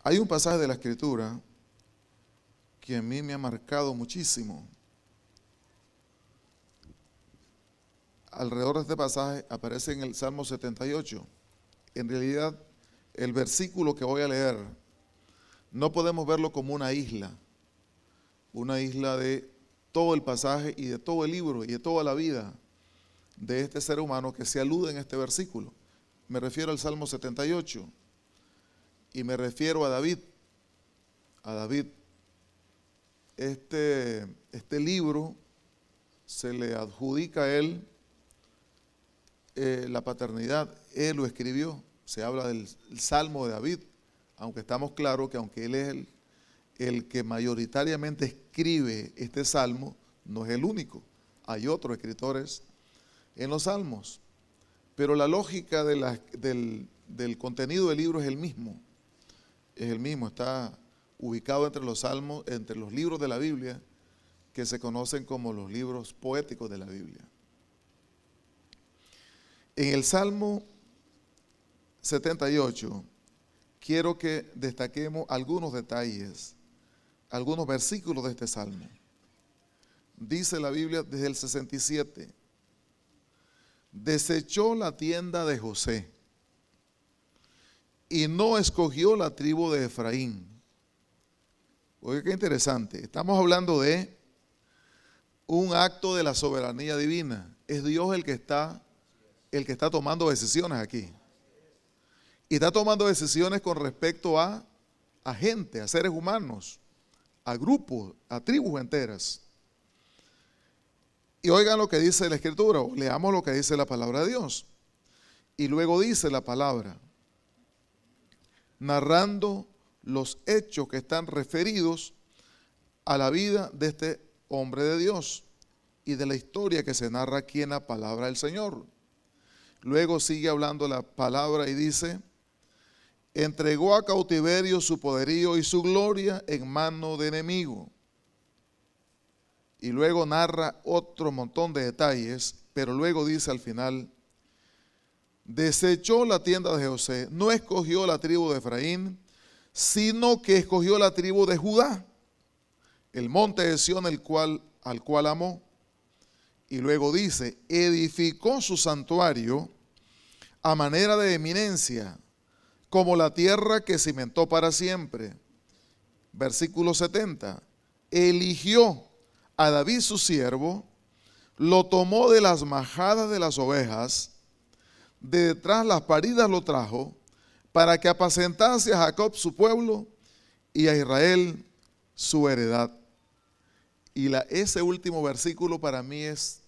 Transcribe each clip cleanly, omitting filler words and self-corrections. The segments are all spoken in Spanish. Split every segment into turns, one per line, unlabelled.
Hay un pasaje de la Escritura que a mí me ha marcado muchísimo. Alrededor de este pasaje aparece en el Salmo 78. En realidad, el versículo que voy a leer, no podemos verlo como una isla de todo el pasaje y de todo el libro y de toda la vida de este ser humano que se alude en este versículo. Me refiero al Salmo 78 y me refiero a David. Este libro se le adjudica a él la paternidad. Él lo escribió. Se habla del Salmo de David, aunque estamos claros que aunque él es el que mayoritariamente escribe este salmo, no es el único. Hay otros escritores en los salmos, pero la lógica del contenido del libro es el mismo. Está ubicado entre los salmos, entre los libros de la Biblia, que se conocen como los libros poéticos de la Biblia. En el Salmo 78, quiero que destaquemos algunos detalles, algunos versículos de este salmo. Dice la Biblia desde el 67, desechó la tienda de José y no escogió la tribu de Efraín. Oye, qué interesante. Estamos hablando de un acto de la soberanía divina. Es Dios el que está tomando decisiones aquí. Y está tomando decisiones con respecto a gente, a seres humanos, a grupos, a tribus enteras. Y oigan lo que dice la Escritura, o leamos lo que dice la palabra de Dios. Y luego dice la palabra, narrando los hechos que están referidos a la vida de este hombre de Dios y de la historia que se narra aquí en la palabra del Señor. Luego sigue hablando la palabra y dice, entregó a cautiverio su poderío y su gloria en mano de enemigo. Y luego narra otro montón de detalles, pero luego dice al final, desechó la tienda de José, no escogió la tribu de Efraín, sino que escogió la tribu de Judá, el monte de Sión al cual amó. Y luego dice, edificó su santuario a manera de eminencia, como la tierra que cimentó para siempre. Versículo 70, eligió a David su siervo, lo tomó de las majadas de las ovejas, de detrás las paridas lo trajo, para que apacentase a Jacob su pueblo y a Israel su heredad. Y ese último versículo para mí es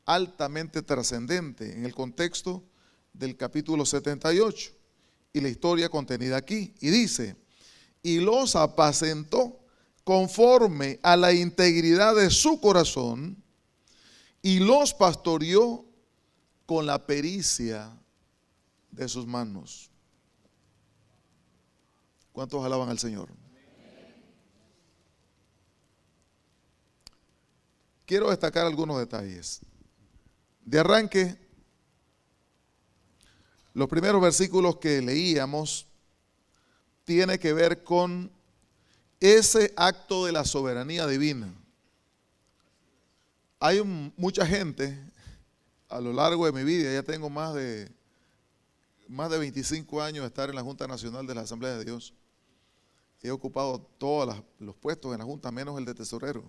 altamente trascendente en el contexto del capítulo 78 y la historia contenida aquí. Y dice, y los apacentó conforme a la integridad de su corazón y los pastoreó con la pericia de sus manos. ¿Cuántos alaban al Señor? Quiero destacar algunos detalles. De arranque, los primeros versículos que leíamos tiene que ver con ese acto de la soberanía divina. Hay mucha gente a lo largo de mi vida, ya tengo más de 25 años de estar en la Junta Nacional de la Asamblea de Dios. He ocupado todos los puestos en la Junta, menos el de tesorero.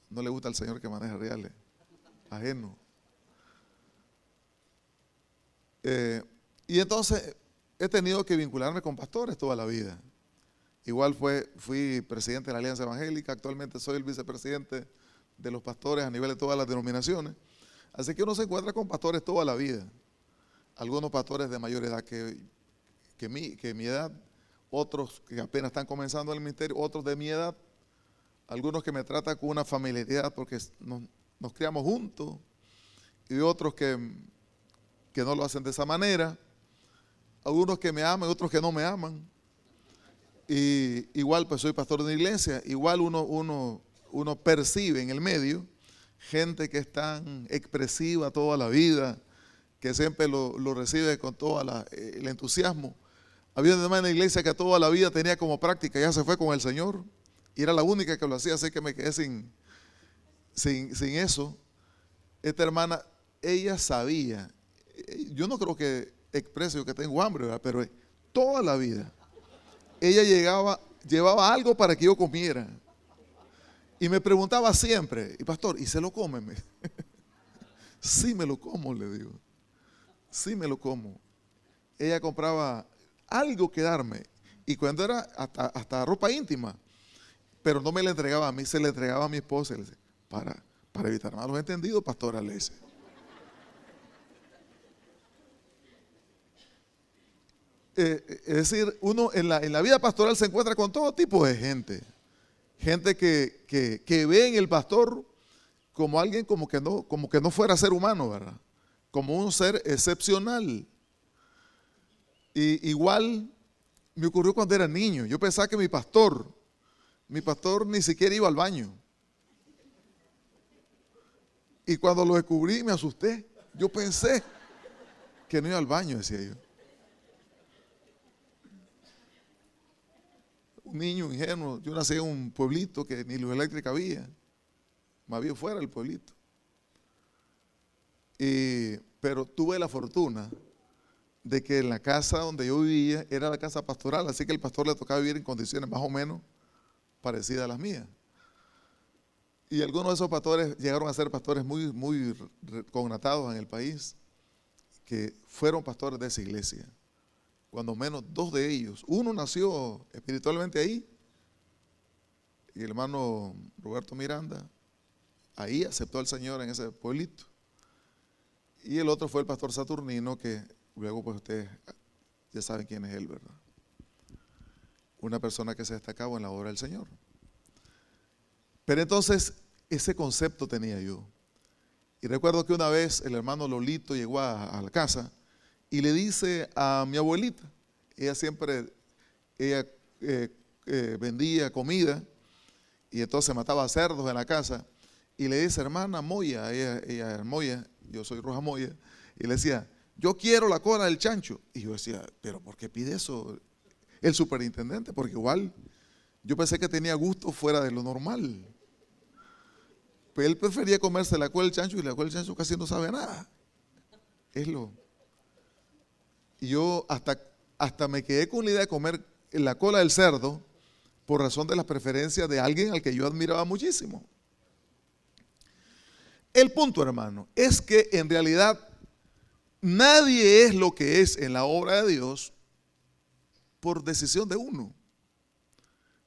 No le gusta al señor que maneja reales, ajeno. Y entonces he tenido que vincularme con pastores toda la vida. Igual fui presidente de la Alianza Evangélica, actualmente soy el vicepresidente de los pastores a nivel de todas las denominaciones. Así que uno se encuentra con pastores toda la vida. Algunos pastores de mayor edad que mi edad, otros que apenas están comenzando el ministerio, otros de mi edad, algunos que me tratan con una familiaridad porque nos criamos juntos, y otros que no lo hacen de esa manera, algunos que me aman y otros que no me aman. Y igual pues soy pastor de una iglesia, igual uno percibe en el medio gente que es tan expresiva toda la vida, que siempre lo recibe con todo el entusiasmo. Había una hermana en la iglesia que toda la vida tenía como práctica, ya se fue con el Señor, y era la única que lo hacía, así que me quedé sin eso. Esta hermana, ella sabía, yo no creo que exprese que tengo hambre, ¿verdad? Pero toda la vida, ella llevaba algo para que yo comiera. Y me preguntaba siempre, y pastor, ¿y se lo come? Sí me lo como, le digo. Sí me lo como. Ella compraba algo que darme. Y cuando era hasta ropa íntima. Pero no me la entregaba a mí, se la entregaba a mi esposa. Le decía, para evitar malos entendidos, pastora, le dice. Es decir, uno en la vida pastoral se encuentra con todo tipo de gente. Gente que ve en el pastor como alguien como que no fuera ser humano, ¿verdad? Como un ser excepcional. Y igual me ocurrió cuando era niño. Yo pensaba que mi pastor ni siquiera iba al baño. Y cuando lo descubrí me asusté. Yo pensé que no iba al baño, decía yo. Un niño ingenuo. Yo nací en un pueblito que ni luz eléctrica había. Más bien fuera del pueblito. Pero tuve la fortuna de que en la casa donde yo vivía era la casa pastoral, así que el pastor le tocaba vivir en condiciones más o menos parecidas a las mías. Y algunos de esos pastores llegaron a ser pastores muy, muy connatados en el país, que fueron pastores de esa iglesia. Cuando menos 2 de ellos. Uno nació espiritualmente ahí, y el hermano Roberto Miranda, ahí aceptó al Señor en ese pueblito. Y el otro fue el pastor Saturnino, que luego pues ustedes ya saben quién es él, ¿verdad? Una persona que se destacaba en la obra del Señor. Pero entonces ese concepto tenía yo. Y recuerdo que una vez el hermano Lolito llegó a la casa y le dice a mi abuelita, ella vendía comida y entonces mataba cerdos en la casa, y le dice, hermana Moya, ella es Moya, yo soy Roja Moya, y le decía, yo quiero la cola del chancho. Y yo decía, pero ¿por qué pide eso el superintendente? Porque igual yo pensé que tenía gusto fuera de lo normal. Pues él prefería comerse la cola del chancho, y la cola del chancho casi no sabe nada. Y yo hasta me quedé con la idea de comer la cola del cerdo por razón de las preferencias de alguien al que yo admiraba muchísimo. El punto, hermano, es que en realidad nadie es lo que es en la obra de Dios por decisión de uno.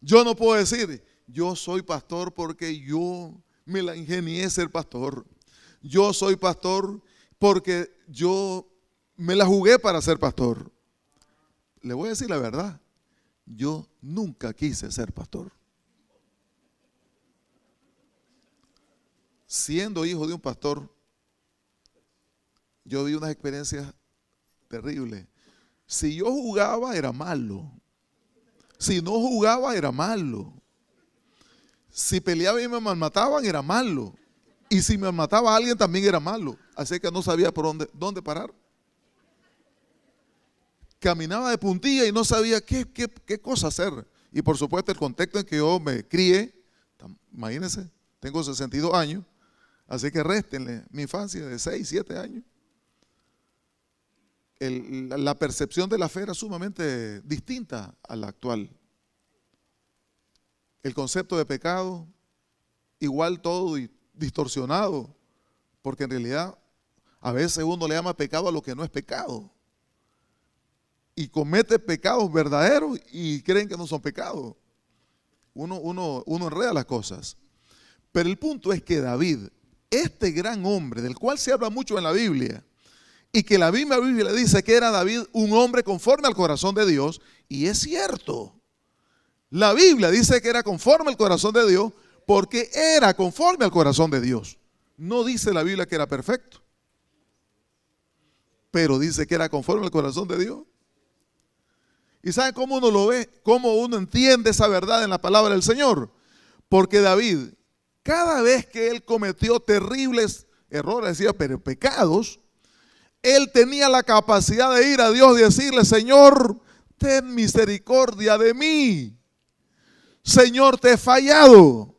Yo no puedo decir, yo soy pastor porque yo me la ingenié ser pastor. Yo soy pastor porque yo me la jugué para ser pastor. Le voy a decir la verdad, yo nunca quise ser pastor. Siendo hijo de un pastor, yo vi unas experiencias terribles. Si yo jugaba era malo. Si no jugaba era malo. Si peleaba y me malmataban era malo. Y si me mataba a alguien también era malo. Así que no sabía por dónde parar. Caminaba de puntilla y no sabía qué cosa hacer. Y por supuesto el contexto en que yo me crié, imagínense, tengo 62 años. Así que réstenle mi infancia de 6, 7 años. La percepción de la fe era sumamente distinta a la actual. El concepto de pecado, igual todo distorsionado, porque en realidad a veces uno le llama pecado a lo que no es pecado. Y comete pecados verdaderos y creen que no son pecados. Uno enreda las cosas. Pero el punto es que David, este gran hombre del cual se habla mucho en la Biblia, y que la misma Biblia dice que era David un hombre conforme al corazón de Dios, y es cierto. La Biblia dice que era conforme al corazón de Dios porque era conforme al corazón de Dios. No dice la Biblia que era perfecto, pero dice que era conforme al corazón de Dios. ¿Y saben cómo uno lo ve? ¿Cómo uno entiende esa verdad en la palabra del Señor? Porque David, cada vez que él cometió terribles errores, decía, pero pecados, Él tenía la capacidad de ir a Dios y decirle: Señor, ten misericordia de mí. Señor, te he fallado.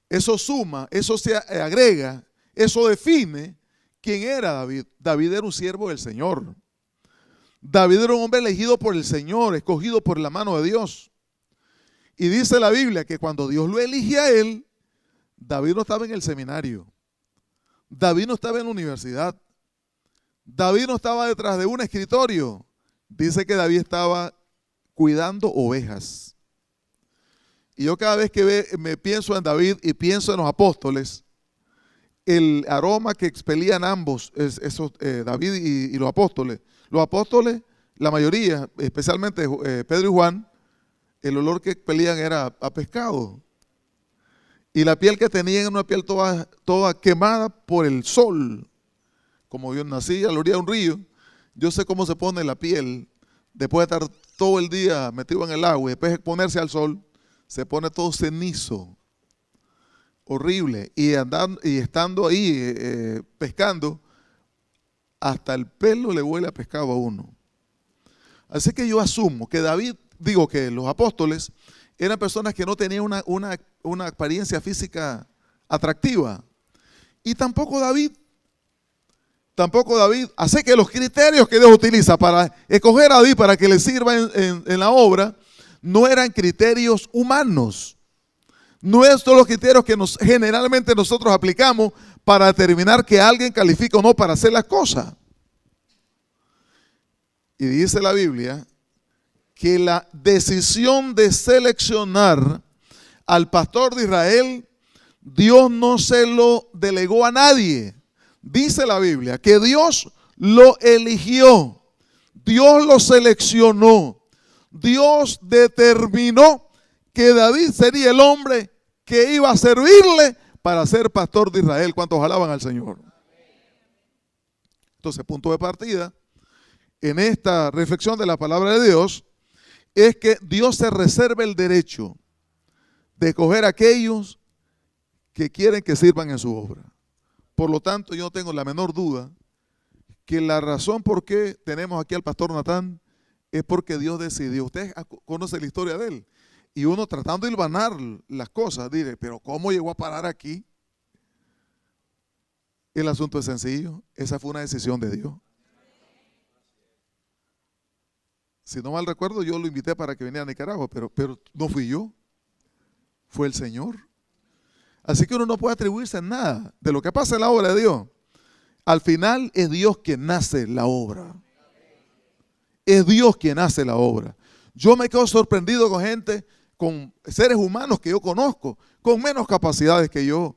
Eso suma, eso se agrega, eso define quién era David. David era un siervo del Señor. David era un hombre elegido por el Señor, escogido por la mano de Dios. Y dice la Biblia que cuando Dios lo elige a él, David no estaba en el seminario. David no estaba en la universidad. David no estaba detrás de un escritorio. Dice que David estaba cuidando ovejas. Y yo cada vez que me pienso en David y pienso en los apóstoles, el aroma que expelían ambos, David y los apóstoles, la mayoría, especialmente Pedro y Juan, el olor que expelían era a pescado. Y la piel que tenían era una piel toda quemada por el sol. Como yo nací a la orilla de un río, yo sé cómo se pone la piel después de estar todo el día metido en el agua y después de ponerse al sol, se pone todo cenizo, horrible. Y estando ahí pescando, hasta el pelo le huele a pescado a uno. Así que yo asumo que que los apóstoles eran personas que no tenían una apariencia física atractiva. Y tampoco David. Así que los criterios que Dios utiliza para escoger a David para que le sirva en la obra no eran criterios humanos. No son los criterios que generalmente nosotros aplicamos para determinar que alguien califica o no para hacer las cosas. Y dice la Biblia que la decisión de seleccionar al pastor de Israel, Dios no se lo delegó a nadie. Dice la Biblia que Dios lo eligió, Dios lo seleccionó, Dios determinó que David sería el hombre que iba a servirle para ser pastor de Israel. ¿Cuántos alaban al Señor? Entonces, punto de partida en esta reflexión de la palabra de Dios es que Dios se reserva el derecho de escoger a aquellos que quieren que sirvan en su obra. Por lo tanto, yo no tengo la menor duda que la razón por qué tenemos aquí al pastor Natán es porque Dios decidió. Usted conoce la historia de él. Y uno tratando de hilvanar las cosas, diré, pero ¿cómo llegó a parar aquí? El asunto es sencillo. Esa fue una decisión de Dios. Si no mal recuerdo, yo lo invité para que viniera a Nicaragua, pero no fui yo. Fue el Señor. Así que uno no puede atribuirse a nada de lo que pasa en la obra de Dios. Al final es Dios quien hace la obra. Es Dios quien hace la obra. Yo me quedo sorprendido con gente, con seres humanos que yo conozco, con menos capacidades que yo,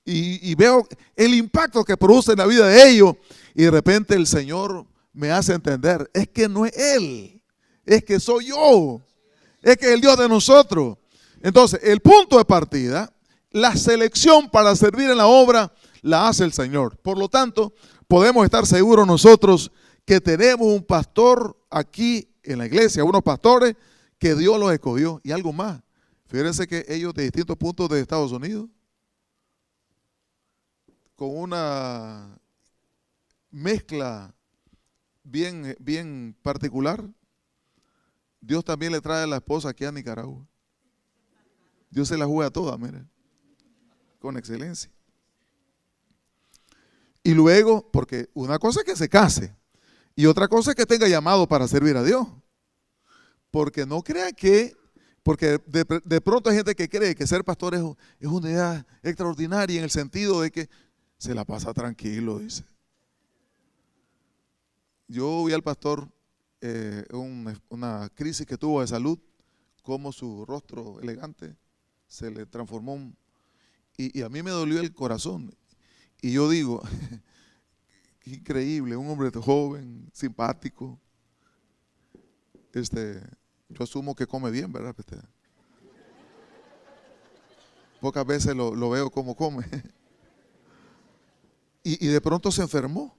y veo el impacto que produce en la vida de ellos. Y de repente el Señor me hace entender, es que no es Él, es que soy yo, es que es el Dios de nosotros. Entonces, el punto de partida, la selección para servir en la obra, la hace el Señor. Por lo tanto, podemos estar seguros nosotros que tenemos un pastor aquí en la iglesia, unos pastores que Dios los escogió. Y algo más, fíjense que ellos de distintos puntos de Estados Unidos, con una mezcla bien particular, Dios también le trae a la esposa aquí a Nicaragua. Dios se la juega toda, mire, con excelencia. Y luego, porque una cosa es que se case y otra cosa es que tenga llamado para servir a Dios. Porque no crea porque de pronto hay gente que cree que ser pastor es una idea extraordinaria en el sentido de que se la pasa tranquilo, dice. Yo vi al pastor una crisis que tuvo de salud, como su rostro elegante se le transformó y a mí me dolió el corazón. Y yo digo, qué increíble, un hombre joven, simpático. Yo asumo que come bien, ¿verdad? Pocas veces lo veo como come. Y de pronto se enfermó.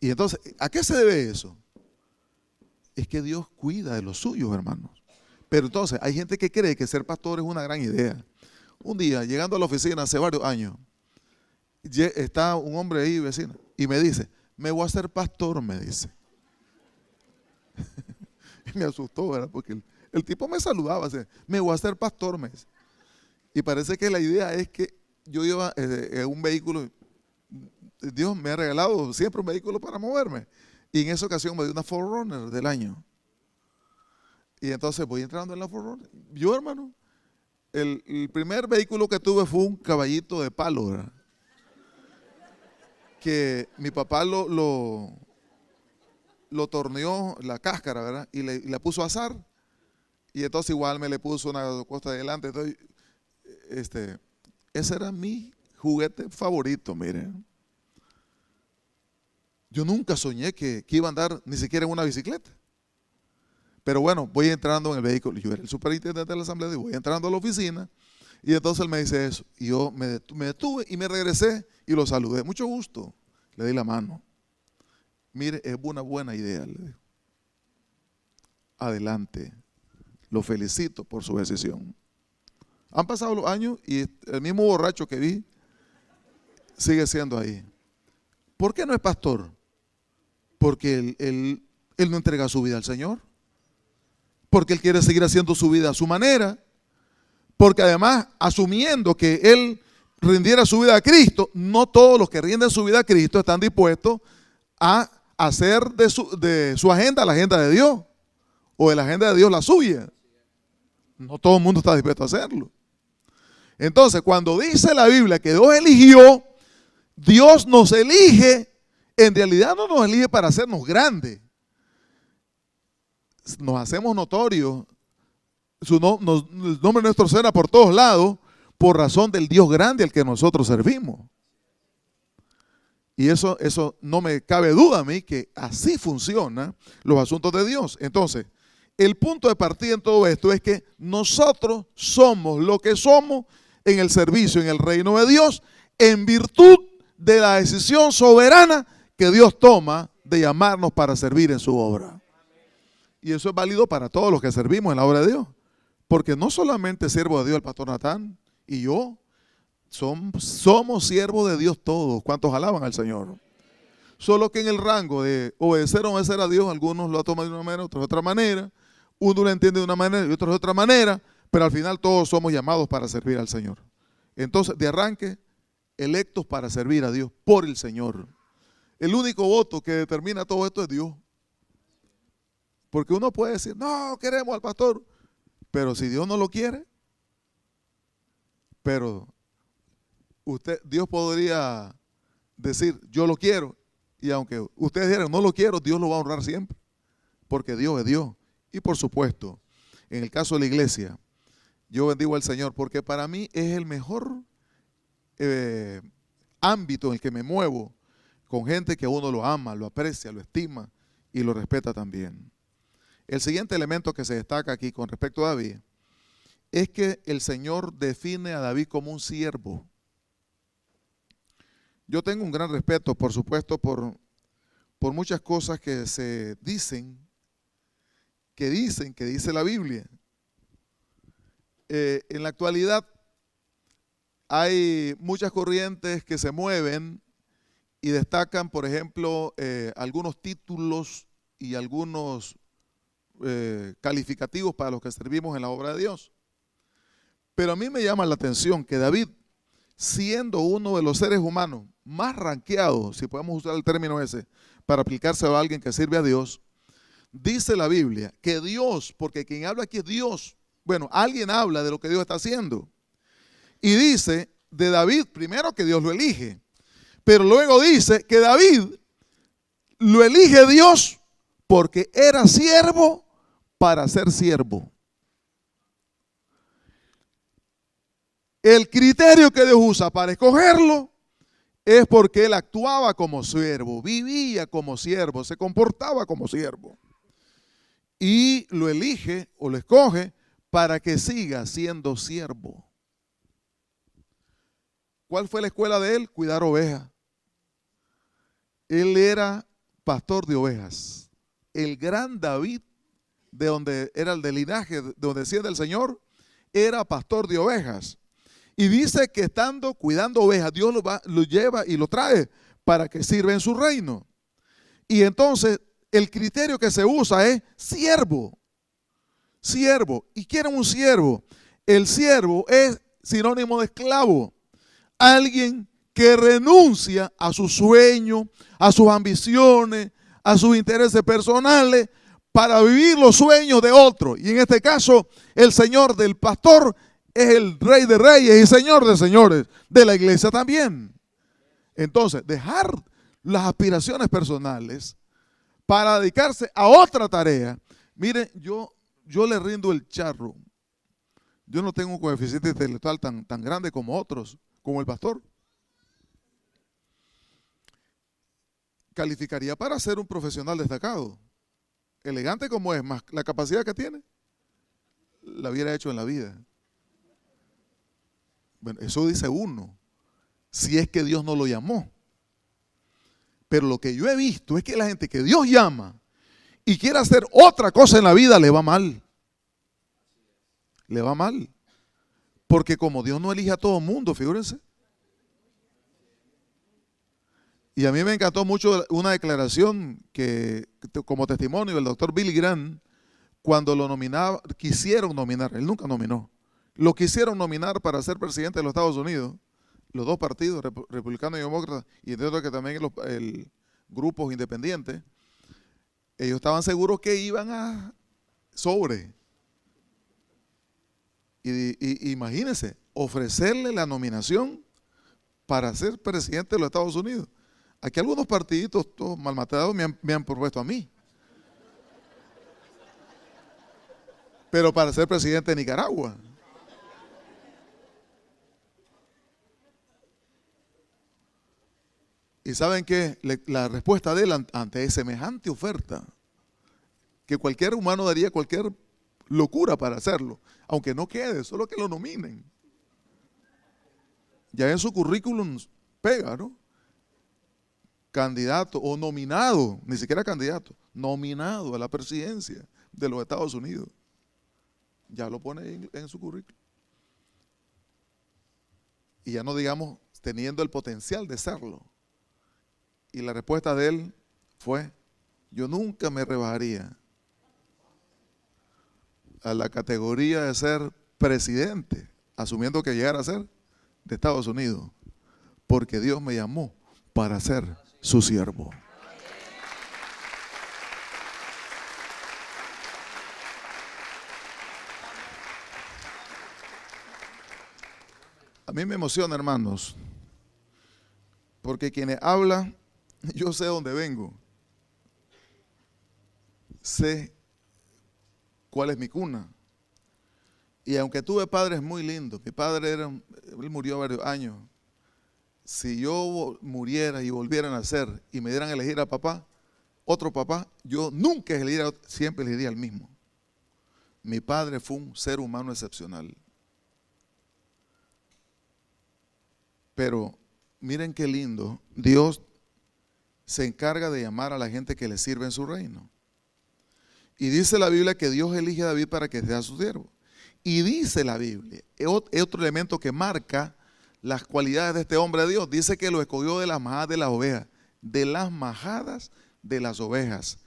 Y entonces, ¿a qué se debe eso? Es que Dios cuida de los suyos, hermanos. Pero entonces, hay gente que cree que ser pastor es una gran idea. Un día, llegando a la oficina hace varios años, está un hombre ahí, vecino, y me dice, me voy a hacer pastor, me dice. Y me asustó, ¿verdad? Porque el tipo me saludaba, así, me voy a hacer pastor, me dice. Y parece que la idea es que yo iba en un vehículo, Dios me ha regalado siempre un vehículo para moverme. Y en esa ocasión me dio una 4Runner del año. Y entonces voy entrando en la 4Runner. Yo, hermano, el primer vehículo que tuve fue un caballito de palo, ¿verdad? Que mi papá lo torneó la cáscara, ¿verdad? Y la puso a asar. Y entonces igual me le puso una cosa adelante. Entonces, ese era mi juguete favorito, miren. Yo nunca soñé que iba a andar ni siquiera en una bicicleta. Pero bueno, voy entrando en el vehículo. Yo era el superintendente de la asamblea y voy entrando a la oficina. Y entonces él me dice eso. Y yo me detuve y me regresé y lo saludé. Mucho gusto. Le di la mano. Mire, es una buena idea, le digo. Adelante. Lo felicito por su decisión. Han pasado los años y el mismo borracho que vi sigue siendo ahí. ¿Por qué no es pastor? Porque él no entrega su vida al Señor. Porque él quiere seguir haciendo su vida a su manera. Porque además, asumiendo que él rindiera su vida a Cristo, no todos los que rinden su vida a Cristo están dispuestos a hacer de su agenda la agenda de Dios, o de la agenda de Dios la suya. No todo el mundo está dispuesto a hacerlo. Entonces, cuando dice la Biblia que Dios eligió, Dios nos elige, en realidad no nos elige para hacernos grandes. Nos hacemos notorios. El nombre de nuestro suena por todos lados por razón del Dios grande al que nosotros servimos. Y eso no me cabe duda a mí que así funcionan los asuntos de Dios. Entonces, el punto de partida en todo esto es que nosotros somos lo que somos en el servicio, en el reino de Dios, en virtud de la decisión soberana que Dios toma de llamarnos para servir en su obra. Y eso es válido para todos los que servimos en la obra de Dios. Porque no solamente siervo de Dios el pastor Natán y yo, somos siervos de Dios todos. ¿Cuántos alaban al Señor? Solo que en el rango de obedecer o no obedecer a Dios, algunos lo toman de una manera, otros de otra manera. Uno lo entiende de una manera y otros de otra manera. Pero al final todos somos llamados para servir al Señor. Entonces, de arranque, electos para servir a Dios por el Señor. El único voto que determina todo esto es Dios. Porque uno puede decir, no, queremos al pastor. Pero si Dios no lo quiere, pero Dios podría decir, yo lo quiero. Y aunque ustedes dijeran, no lo quiero, Dios lo va a honrar siempre. Porque Dios es Dios. Y por supuesto, en el caso de la iglesia, yo bendigo al Señor porque para mí es el mejor ámbito en el que me muevo con gente que uno lo ama, lo aprecia, lo estima y lo respeta también. El siguiente elemento que se destaca aquí con respecto a David es que el Señor define a David como un siervo. Yo tengo un gran respeto, por supuesto, por muchas cosas que se dicen, que dice la Biblia. En la actualidad hay muchas corrientes que se mueven y destacan, por ejemplo, algunos títulos y algunos calificativos para los que servimos en la obra de Dios. Pero a mí me llama la atención que David, siendo uno de los seres humanos más ranqueados, si podemos usar el término ese, para aplicarse a alguien que sirve a Dios, dice la Biblia que Dios, porque quien habla aquí es Dios, bueno, alguien habla de lo que Dios está haciendo. Y dice de David, primero que Dios lo elige, pero luego dice que David lo elige Dios porque era siervo para ser siervo. El criterio que Dios usa para escogerlo es porque él actuaba como siervo, vivía como siervo, se comportaba como siervo. Y lo elige o lo escoge para que siga siendo siervo. ¿Cuál fue la escuela de él? Cuidar ovejas. Él era pastor de ovejas. El gran David, de donde era el del linaje, de donde desciende el Señor, era pastor de ovejas. Y dice que estando cuidando ovejas, Dios lo lleva y lo trae para que sirva en su reino. Y entonces el criterio que se usa es siervo. Siervo. ¿Y quién es un siervo? El siervo es sinónimo de esclavo. Alguien que renuncia a sus sueños, a sus ambiciones, a sus intereses personales para vivir los sueños de otro. Y en este caso, el Señor del pastor es el Rey de Reyes y Señor de Señores de la iglesia también. Entonces, dejar las aspiraciones personales para dedicarse a otra tarea. Miren, yo le rindo el charro. Yo no tengo un coeficiente intelectual tan grande como otros, como el pastor. Calificaría para ser un profesional destacado. Elegante como es, más la capacidad que tiene, la hubiera hecho en la vida. Bueno, eso dice uno, si es que Dios no lo llamó. Pero lo que yo he visto es que la gente que Dios llama y quiere hacer otra cosa en la vida, le va mal. Le va mal. Porque como Dios no elige a todo el mundo, figúrense. Y a mí me encantó mucho una declaración que, como testimonio del doctor Billy Graham, cuando lo quisieron nominar, él nunca nominó, lo quisieron nominar para ser presidente de los Estados Unidos, los dos partidos, republicano y demócrata, y de otro que también el grupos independientes, ellos estaban seguros que iban a sobre. Y imagínense, ofrecerle la nominación para ser presidente de los Estados Unidos. Aquí algunos partiditos todos malmatados me han propuesto a mí. Pero para ser presidente de Nicaragua. ¿Y saben qué? La respuesta de él ante semejante oferta, que cualquier humano daría cualquier locura para hacerlo, aunque no quede, solo que lo nominen. Ya en su currículum pega, ¿no? Candidato o nominado, ni siquiera candidato, nominado a la presidencia de los Estados Unidos. Ya lo pone en su currículum. Y ya no digamos teniendo el potencial de serlo. Y la respuesta de él fue, yo nunca me rebajaría a la categoría de ser presidente, asumiendo que llegara a ser de Estados Unidos, porque Dios me llamó para ser su siervo. A mí me emociona, hermanos, porque quienes hablan, yo sé dónde vengo, sé cuál es mi cuna. Y aunque tuve padres muy lindos, mi padre él murió varios años. Si yo muriera y volviera a nacer y me dieran a elegir a papá, otro papá, yo nunca elegiría, siempre elegiría al mismo. Mi padre fue un ser humano excepcional. Pero miren qué lindo, Dios se encarga de llamar a la gente que le sirve en su reino. Y dice la Biblia que Dios elige a David para que sea su siervo. Y dice la Biblia, es otro elemento que marca las cualidades de este hombre de Dios. Dice que lo escogió de las majadas de las ovejas. De las majadas de las ovejas.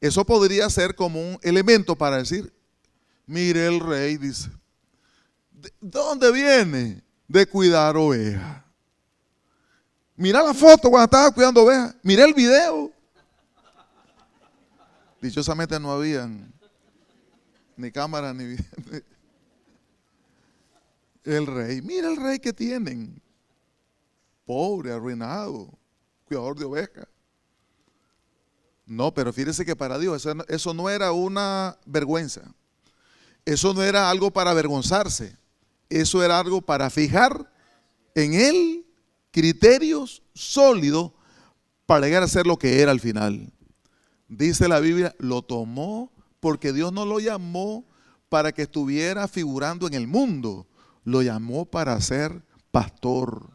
Eso podría ser como un elemento para decir, mire el rey, dice, ¿de dónde viene? De cuidar ovejas. Mira la foto cuando estaba cuidando ovejas. Mira el video. Dichosamente no habían ni cámara ni video. El rey, mira el rey que tienen. Pobre, arruinado, cuidador de ovejas. No, pero fíjese que para Dios eso no era una vergüenza. Eso no era algo para avergonzarse. Eso era algo para fijar en él criterios sólidos para llegar a ser lo que era al final. Dice la Biblia, lo tomó porque Dios no lo llamó para que estuviera figurando en el mundo. Lo llamó para ser pastor.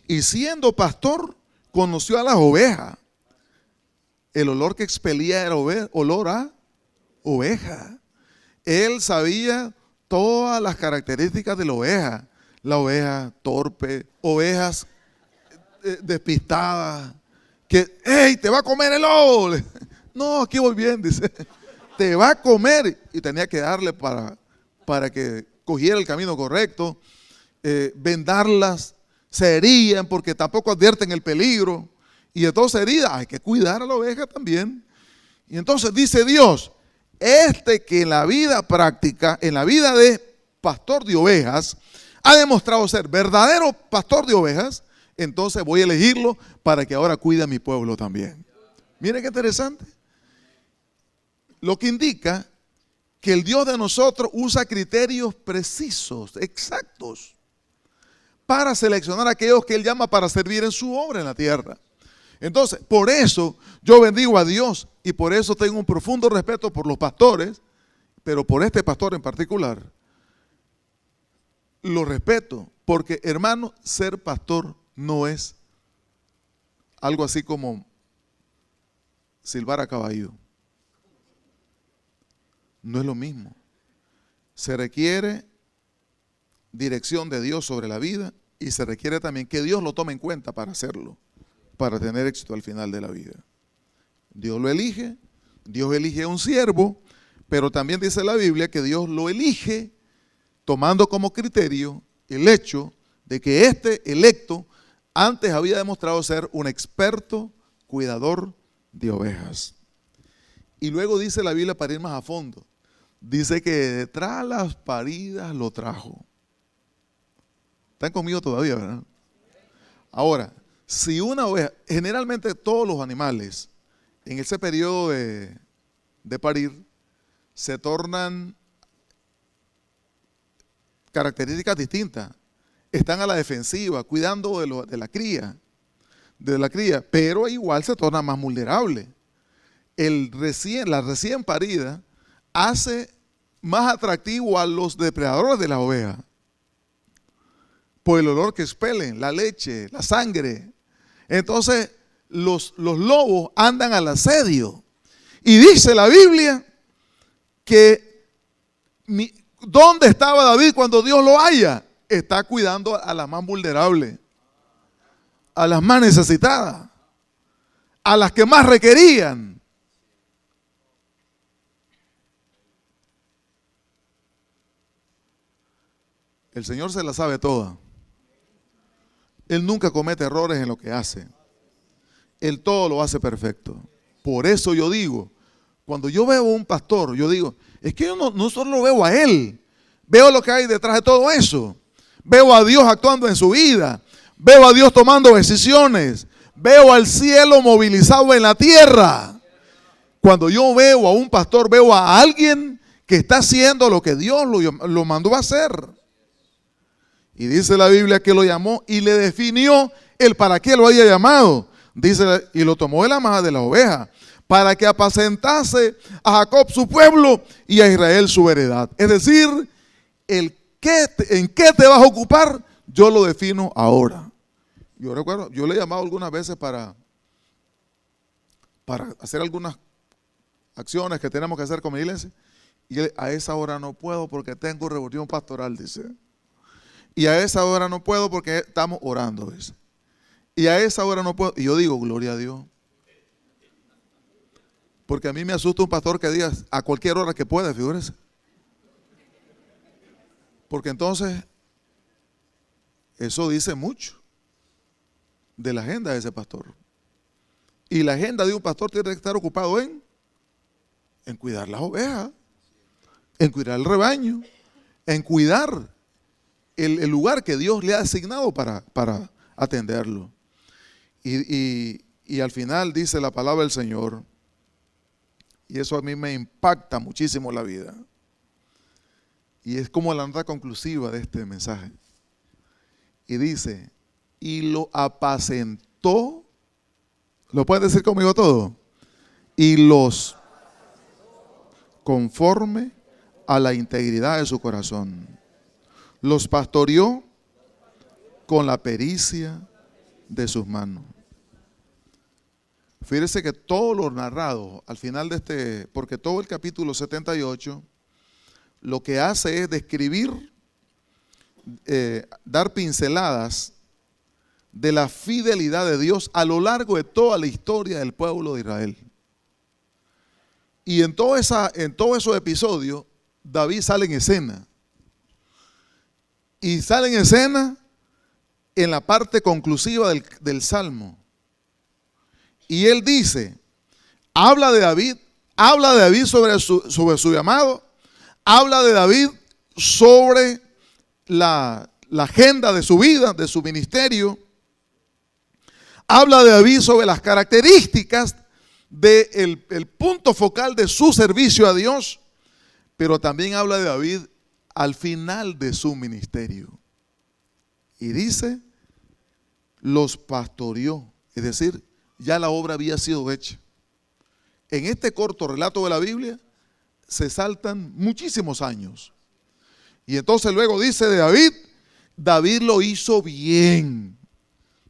Y siendo pastor, conoció a las ovejas. El olor que expelía era olor a oveja. Él sabía todas las características de la oveja. La oveja torpe, ovejas despistadas, que, hey, te va a comer el lobo. No, aquí voy bien, dice, te va a comer. Y tenía que darle para que cogiera el camino correcto. Vendarlas, se herían porque tampoco advierten el peligro. Y entonces heridas, hay que cuidar a la oveja también. Y entonces dice Dios, que en la vida práctica, en la vida de pastor de ovejas, ha demostrado ser verdadero pastor de ovejas, entonces voy a elegirlo para que ahora cuide a mi pueblo también. Miren qué interesante. Lo que indica que el Dios de nosotros usa criterios precisos, exactos, para seleccionar a aquellos que Él llama para servir en su obra en la tierra. Entonces, por eso yo bendigo a Dios y por eso tengo un profundo respeto por los pastores, pero por este pastor en particular, lo respeto, porque hermano, ser pastor no es algo así como silbar a caballo. No es lo mismo. Se requiere dirección de Dios sobre la vida y se requiere también que Dios lo tome en cuenta para hacerlo, para tener éxito al final de la vida. Dios lo elige, Dios elige a un siervo, pero también dice la Biblia que Dios lo elige tomando como criterio el hecho de que este electo antes había demostrado ser un experto cuidador de ovejas. Y luego dice la Biblia, para ir más a fondo, dice que detrás de las paridas lo trajo. ¿Están conmigo todavía, verdad? Ahora, si una oveja, generalmente todos los animales en ese periodo de parir se tornan características distintas. Están a la defensiva, cuidando de la cría, pero igual se torna más vulnerable. La recién parida hace más atractivo a los depredadores de la oveja por el olor que expelen, la leche, la sangre. Entonces los lobos andan al asedio y dice la Biblia que ¿dónde estaba David cuando Dios lo haya? Está cuidando a las más vulnerables, a las más necesitadas, a las que más requerían. El Señor se la sabe toda. Él nunca comete errores en lo que hace. Él todo lo hace perfecto. Por eso yo digo, cuando yo veo a un pastor, yo digo, es que yo no solo lo veo a él, veo lo que hay detrás de todo eso. Veo a Dios actuando en su vida, veo a Dios tomando decisiones, veo al cielo movilizado en la tierra. Cuando yo veo a un pastor, veo a alguien que está haciendo lo que Dios lo mandó a hacer. Y dice la Biblia que lo llamó y le definió el para qué lo haya llamado. Dice, y lo tomó de la maja de la oveja, para que apacentase a Jacob su pueblo y a Israel su heredad. Es decir, en qué te vas a ocupar, yo lo defino ahora. Yo recuerdo, yo le he llamado algunas veces para hacer algunas acciones que tenemos que hacer como iglesia. Y él, a esa hora no puedo porque tengo reunión pastoral, dice. Y a esa hora no puedo porque estamos orando, dice. Y a esa hora no puedo. Y yo digo, gloria a Dios. Porque a mí me asusta un pastor que diga a cualquier hora que pueda, figúrese. Porque entonces, eso dice mucho de la agenda de ese pastor. Y la agenda de un pastor tiene que estar ocupado en cuidar las ovejas, en cuidar el rebaño, en cuidar el lugar que Dios le ha asignado para atenderlo. Y al final dice la palabra del Señor, y eso a mí me impacta muchísimo la vida. Y es como la nota conclusiva de este mensaje. Y dice, y lo apacentó, ¿lo puedes decir conmigo todo? Y los conforme a la integridad de su corazón. Los pastoreó con la pericia de sus manos. Fíjese que todo lo narrado al final de porque todo el capítulo 78 lo que hace es describir dar pinceladas de la fidelidad de Dios a lo largo de toda la historia del pueblo de Israel. Y en todos esos episodios, David sale en escena. Y sale en escena en la parte conclusiva del Salmo. Y él dice, habla de David sobre su llamado, habla de David sobre la agenda de su vida, de su ministerio. Habla de David sobre las características del punto focal de su servicio a Dios, pero también habla de David al final de su ministerio. Y dice, los pastoreó, es decir, ya la obra había sido hecha. En este corto relato de la Biblia se saltan muchísimos años. Y entonces luego dice de David, David lo hizo bien.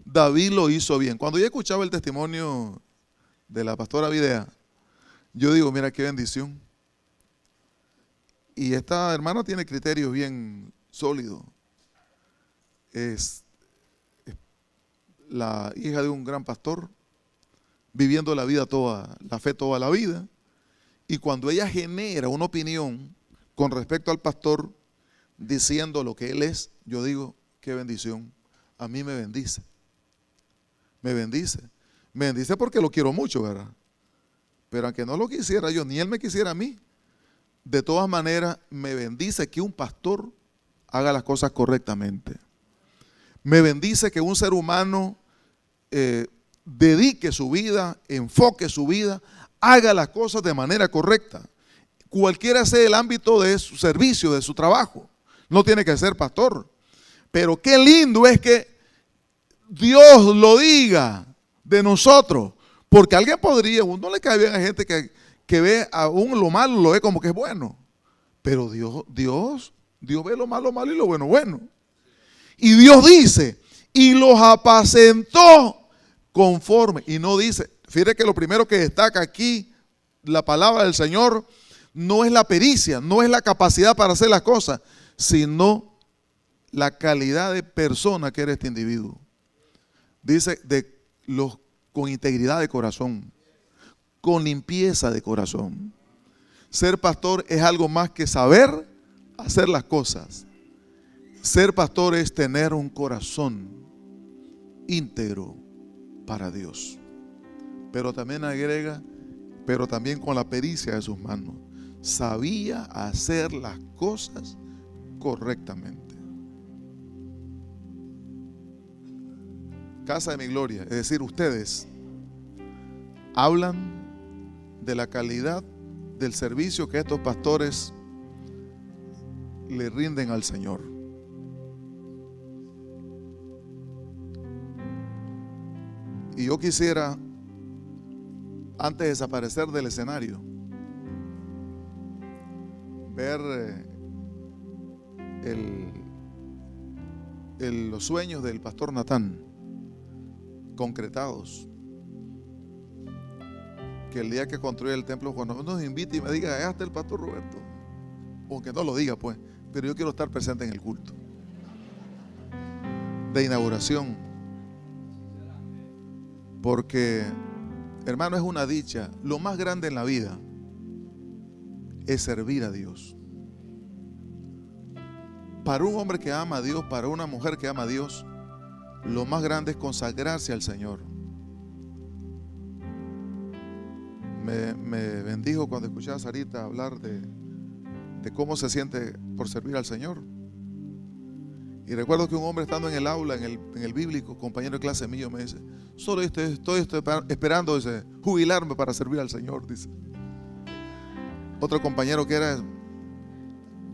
David lo hizo bien. Cuando yo escuchaba el testimonio de la pastora Videa, yo digo, mira qué bendición. Y esta hermana tiene criterios bien sólidos. Es la hija de un gran pastor, viviendo la vida toda, la fe toda la vida. Y cuando ella genera una opinión con respecto al pastor, diciendo lo que él es, yo digo, qué bendición. A mí me bendice. Me bendice. Me bendice porque lo quiero mucho, ¿verdad? Pero aunque no lo quisiera yo, ni él me quisiera a mí, de todas maneras me bendice que un pastor haga las cosas correctamente. Me bendice que un ser humano dedique su vida, enfoque su vida, haga las cosas de manera correcta. Cualquiera sea el ámbito de su servicio, de su trabajo. No tiene que ser pastor. Pero qué lindo es que Dios lo diga de nosotros. Porque alguien podría, uno le cae bien a gente que ve aún lo malo, lo ve como que es bueno. Pero Dios ve lo malo y lo bueno bueno. Y Dios dice, y los apacentó conforme. Y no dice, fíjate que lo primero que destaca aquí la palabra del Señor no es la pericia, no es la capacidad para hacer las cosas, sino la calidad de persona que era este individuo. Dice con integridad de corazón, con limpieza de corazón. Ser pastor es algo más que saber hacer las cosas. Ser pastor es tener un corazón íntegro para Dios. Pero también agrega, pero también con la pericia de sus manos. Sabía hacer las cosas correctamente. Casa de mi gloria, es decir, ustedes hablan de la calidad del servicio que estos pastores le rinden al Señor. Y yo quisiera, antes de desaparecer del escenario, ver los sueños del pastor Natán concretados. Que el día que construya el templo, cuando nos invite y me diga, allá está el pastor Roberto, aunque no lo diga pues, pero yo quiero estar presente en el culto de inauguración, porque hermano, es una dicha. Lo más grande en la vida es servir a Dios. Para un hombre que ama a Dios, para una mujer que ama a Dios, lo más grande es consagrarse al Señor. Me bendijo cuando escuché a Sarita hablar de cómo se siente por servir al Señor. Y recuerdo que un hombre estando en el aula, en el bíblico, compañero de clase mío, me dice, solo estoy esperando, dice, jubilarme para servir al Señor, dice. Otro compañero que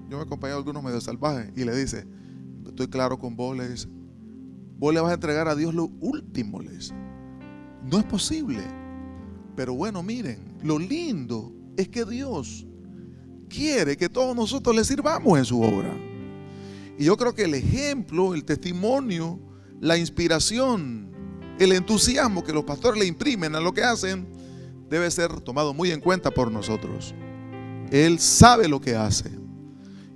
yo me acompañaba a algunos medio salvajes, y le dice, estoy claro con vos, le dice, vos le vas a entregar a Dios lo último, le dice. No es posible. Pero bueno, miren, lo lindo es que Dios quiere que todos nosotros le sirvamos en su obra. Y yo creo que el ejemplo, el testimonio, la inspiración, el entusiasmo que los pastores le imprimen a lo que hacen, debe ser tomado muy en cuenta por nosotros. Él sabe lo que hace.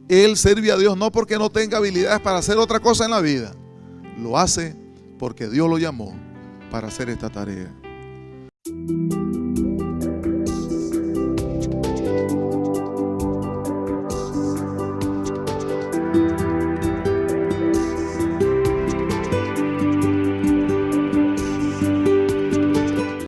Él sirve a Dios no porque no tenga habilidades para hacer otra cosa en la vida. Lo hace porque Dios lo llamó para hacer esta tarea.